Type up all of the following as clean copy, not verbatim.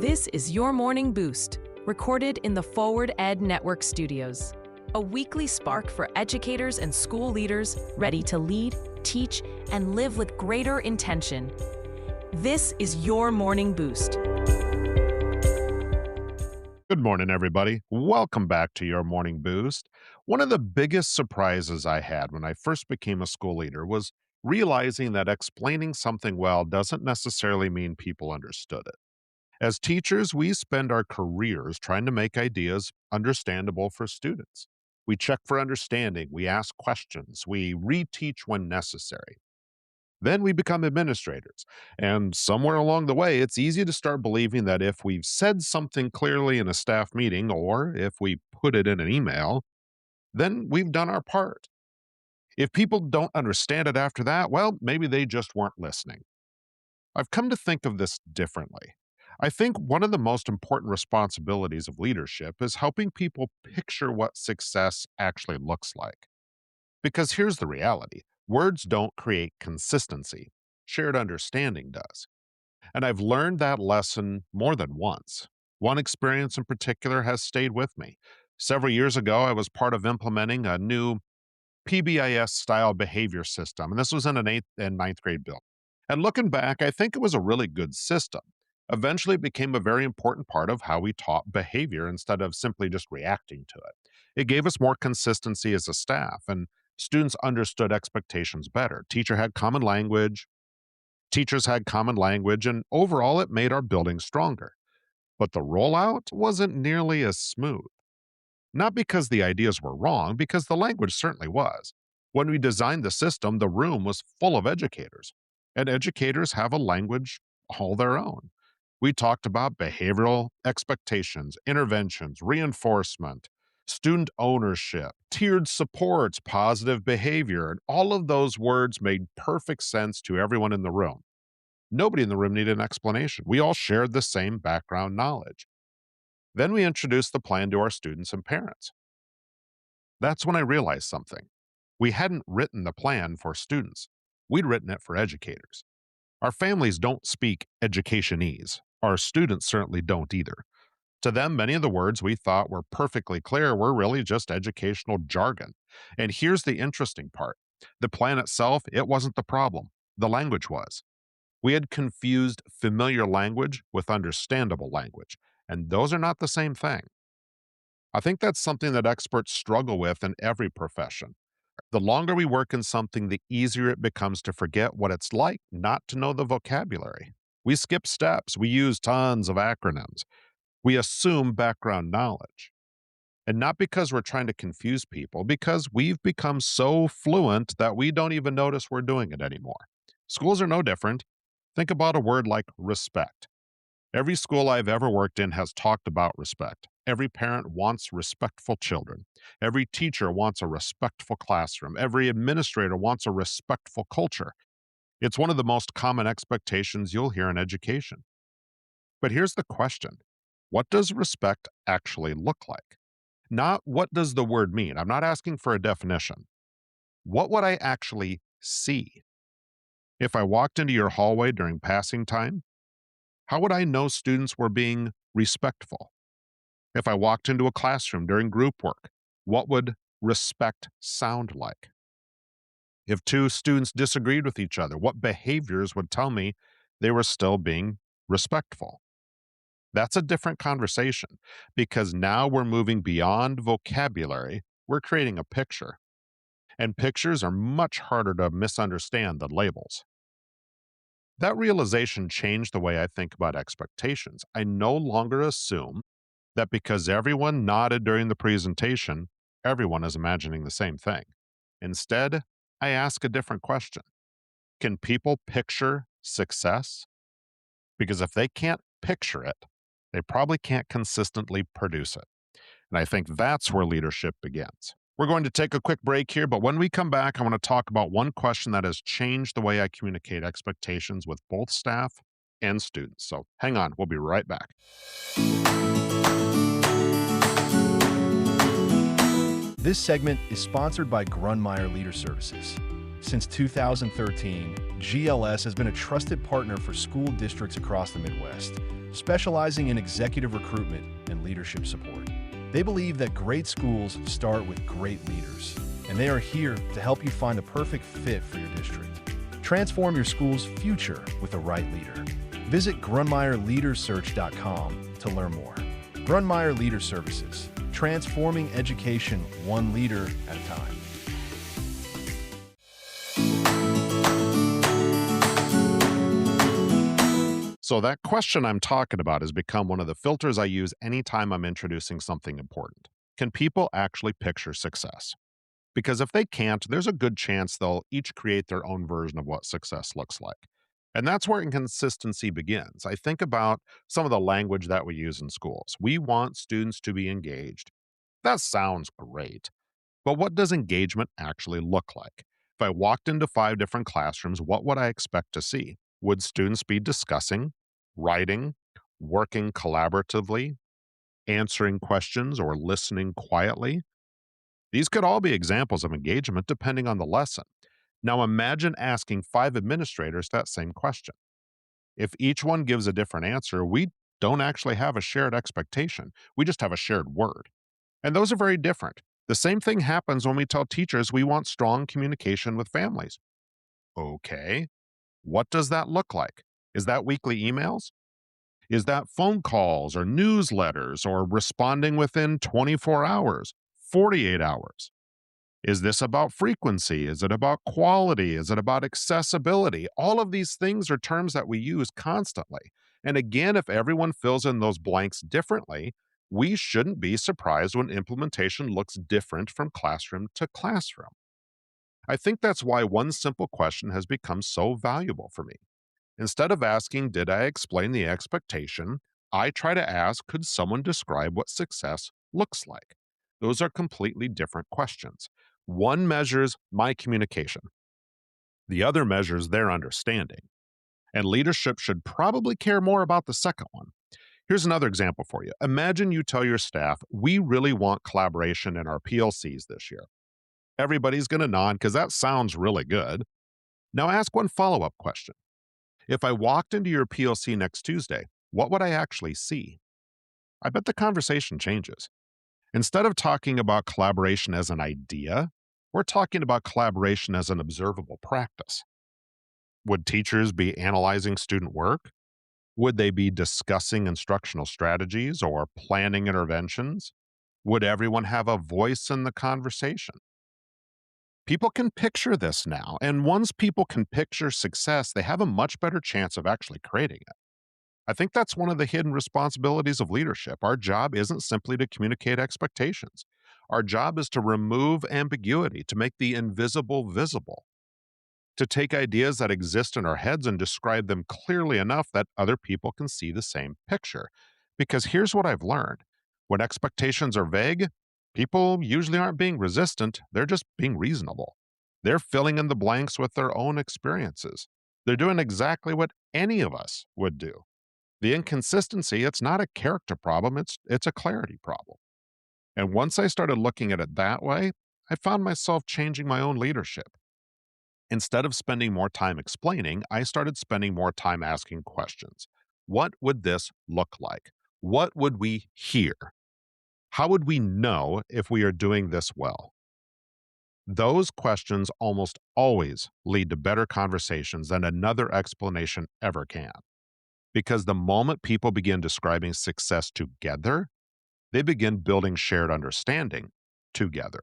This is your morning boost, recorded in the FowardED Network studios. A weekly spark for educators and school leaders ready to lead, teach, and live with greater intention. This is your morning boost. Good morning, everybody. Welcome back to your morning boost. One of the biggest surprises I had when I first became a school leader was realizing that explaining something well doesn't necessarily mean people understood it. As teachers, we spend our careers trying to make ideas understandable for students. We check for understanding, we ask questions, we reteach when necessary. Then we become administrators. And somewhere along the way, it's easy to start believing that if we've said something clearly in a staff meeting or if we put it in an email, then we've done our part. If people don't understand it after that, well, maybe they just weren't listening. I've come to think of this differently. I think one of the most important responsibilities of leadership is helping people picture what success actually looks like. Because here's the reality: words don't create consistency, shared understanding does. And I've learned that lesson more than once. One experience in particular has stayed with me. Several years ago, I was part of implementing a new PBIS style behavior system, and this was in an 8th and ninth grade build. And looking back, I think it was a really good system. Eventually, it became a very important part of how we taught behavior instead of simply just reacting to it. It gave us more consistency as a staff, and students understood expectations better. Teachers had common language, and overall, it made our building stronger. But the rollout wasn't nearly as smooth. Not because the ideas were wrong, because the language certainly was. When we designed the system, the room was full of educators, and educators have a language all their own. We talked about behavioral expectations, interventions, reinforcement, student ownership, tiered supports, positive behavior, and all of those words made perfect sense to everyone in the room. Nobody in the room needed an explanation. We all shared the same background knowledge. Then we introduced the plan to our students and parents. That's when I realized something. We hadn't written the plan for students. We'd written it for educators. Our families don't speak educationese. Our students certainly don't either. To them, many of the words we thought were perfectly clear were really just educational jargon. And here's the interesting part. The plan itself, it wasn't the problem. The language was. We had confused familiar language with understandable language, and those are not the same thing. I think that's something that experts struggle with in every profession. The longer we work in something, the easier it becomes to forget what it's like not to know the vocabulary. We skip steps, we use tons of acronyms, we assume background knowledge. And not because we're trying to confuse people, because we've become so fluent that we don't even notice we're doing it anymore. Schools are no different. Think about a word like respect. Every school I've ever worked in has talked about respect. Every parent wants respectful children. Every teacher wants a respectful classroom. Every administrator wants a respectful culture. It's one of the most common expectations you'll hear in education. But here's the question: what does respect actually look like? Not what does the word mean? I'm not asking for a definition. What would I actually see? If I walked into your hallway during passing time, how would I know students were being respectful? If I walked into a classroom during group work, what would respect sound like? If two students disagreed with each other, what behaviors would tell me they were still being respectful? That's a different conversation, because now we're moving beyond vocabulary. We're creating a picture, and pictures are much harder to misunderstand than labels. That realization changed the way I think about expectations. I no longer assume that because everyone nodded during the presentation, everyone is imagining the same thing. Instead, I ask a different question. Can people picture success? Because if they can't picture it, they probably can't consistently produce it. And I think that's where leadership begins. We're going to take a quick break here, but when we come back, I want to talk about one question that has changed the way I communicate expectations with both staff and students. So hang on, we'll be right back. This segment is sponsored by Grunmeyer Leader Services. Since 2013, GLS has been a trusted partner for school districts across the Midwest, specializing in executive recruitment and leadership support. They believe that great schools start with great leaders, and they are here to help you find the perfect fit for your district. Transform your school's future with the right leader. Visit GrunmeyerLeaderSearch.com to learn more. Grunmeyer Leader Services, transforming education one leader at a time. So that question I'm talking about has become one of the filters I use anytime I'm introducing something important. Can people actually picture success? Because if they can't, there's a good chance they'll each create their own version of what success looks like. And that's where inconsistency begins. I think about some of the language that we use in schools. We want students to be engaged. That sounds great. But what does engagement actually look like? If I walked into 5 different classrooms, what would I expect to see? Would students be discussing, writing, working collaboratively, answering questions, or listening quietly? These could all be examples of engagement depending on the lesson. Now imagine asking 5 administrators that same question. If each one gives a different answer, we don't actually have a shared expectation. We just have a shared word. And those are very different. The same thing happens when we tell teachers we want strong communication with families. Okay, what does that look like? Is that weekly emails? Is that phone calls or newsletters or responding within 24 hours, 48 hours? Is this about frequency? Is it about quality? Is it about accessibility? All of these things are terms that we use constantly. And again, if everyone fills in those blanks differently, we shouldn't be surprised when implementation looks different from classroom to classroom. I think that's why one simple question has become so valuable for me. Instead of asking, did I explain the expectation? I try to ask, could someone describe what success looks like? Those are completely different questions. One measures my communication, the other measures their understanding. And leadership should probably care more about the second one. Here's another example for you. Imagine you tell your staff, we really want collaboration in our PLCs this year. Everybody's going to nod because that sounds really good. Now ask one follow-up question. If I walked into your PLC next Tuesday, what would I actually see? I bet the conversation changes. Instead of talking about collaboration as an idea, we're talking about collaboration as an observable practice. Would teachers be analyzing student work? Would they be discussing instructional strategies or planning interventions? Would everyone have a voice in the conversation? People can picture this now, and once people can picture success, they have a much better chance of actually creating it. I think that's one of the hidden responsibilities of leadership. Our job isn't simply to communicate expectations. Our job is to remove ambiguity, to make the invisible visible, to take ideas that exist in our heads and describe them clearly enough that other people can see the same picture. Because here's what I've learned. When expectations are vague, people usually aren't being resistant, they're just being reasonable. They're filling in the blanks with their own experiences. They're doing exactly what any of us would do. The inconsistency, it's not a character problem, it's a clarity problem. And once I started looking at it that way, I found myself changing my own leadership. Instead of spending more time explaining, I started spending more time asking questions. What would this look like? What would we hear? How would we know if we are doing this well? Those questions almost always lead to better conversations than another explanation ever can. Because the moment people begin describing success together, they begin building shared understanding together.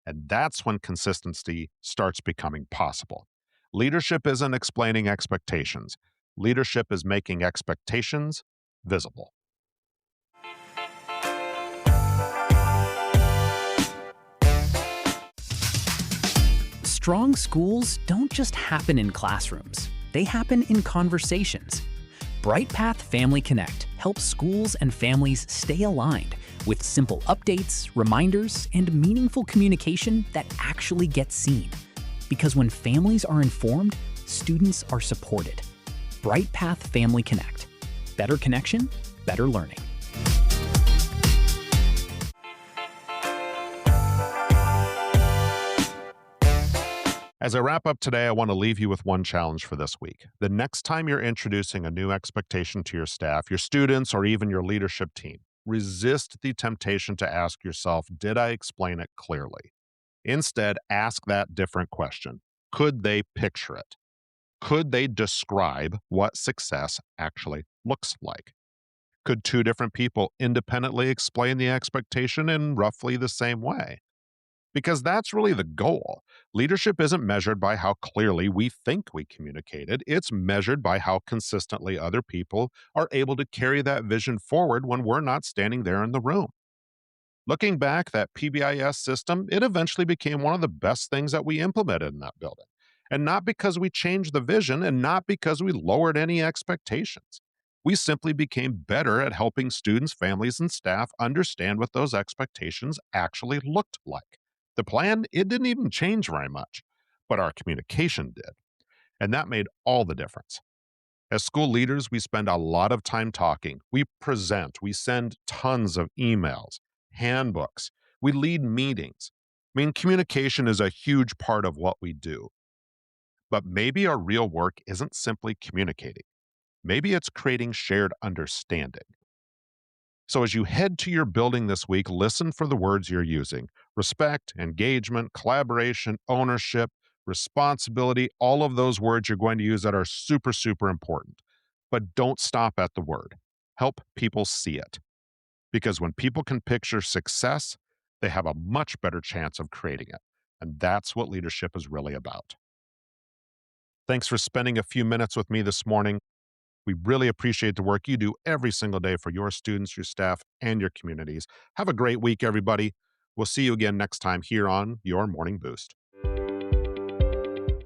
And that's when consistency starts becoming possible. Leadership isn't explaining expectations. Leadership is making expectations visible. Strong schools don't just happen in classrooms. They happen in conversations. BrightPath Family Connect helps schools and families stay aligned with simple updates, reminders, and meaningful communication that actually gets seen. Because when families are informed, students are supported. BrightPath Family Connect. Better connection, better learning. As I wrap up today, I want to leave you with one challenge for this week. The next time you're introducing a new expectation to your staff, your students, or even your leadership team, resist the temptation to ask yourself, did I explain it clearly? Instead, ask that different question. Could they picture it? Could they describe what success actually looks like? Could two different people independently explain the expectation in roughly the same way? Because that's really the goal. Leadership isn't measured by how clearly we think we communicated, it's measured by how consistently other people are able to carry that vision forward when we're not standing there in the room. Looking back, that PBIS system, it eventually became one of the best things that we implemented in that building. And not because we changed the vision and not because we lowered any expectations. We simply became better at helping students, families, and staff understand what those expectations actually looked like. The plan, it didn't even change very much, but our communication did. And that made all the difference. As school leaders, we spend a lot of time talking. We present, we send tons of emails, handbooks, we lead meetings. I mean, communication is a huge part of what we do. But maybe our real work isn't simply communicating. Maybe it's creating shared understanding. So as you head to your building this week, listen for the words you're using. Respect, engagement, collaboration, ownership, responsibility, all of those words you're going to use that are super, super important. But don't stop at the word. Help people see it. Because when people can picture success, they have a much better chance of creating it. And that's what leadership is really about. Thanks for spending a few minutes with me this morning. We really appreciate the work you do every single day for your students, your staff, and your communities. Have a great week, everybody. We'll see you again next time here on Your Morning Boost.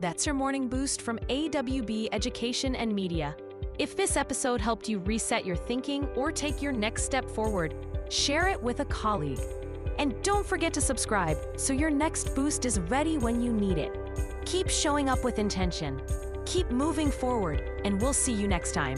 That's your morning boost from AWB Education and Media. If this episode helped you reset your thinking or take your next step forward, share it with a colleague. And don't forget to subscribe so your next boost is ready when you need it. Keep showing up with intention. Keep moving forward, and we'll see you next time.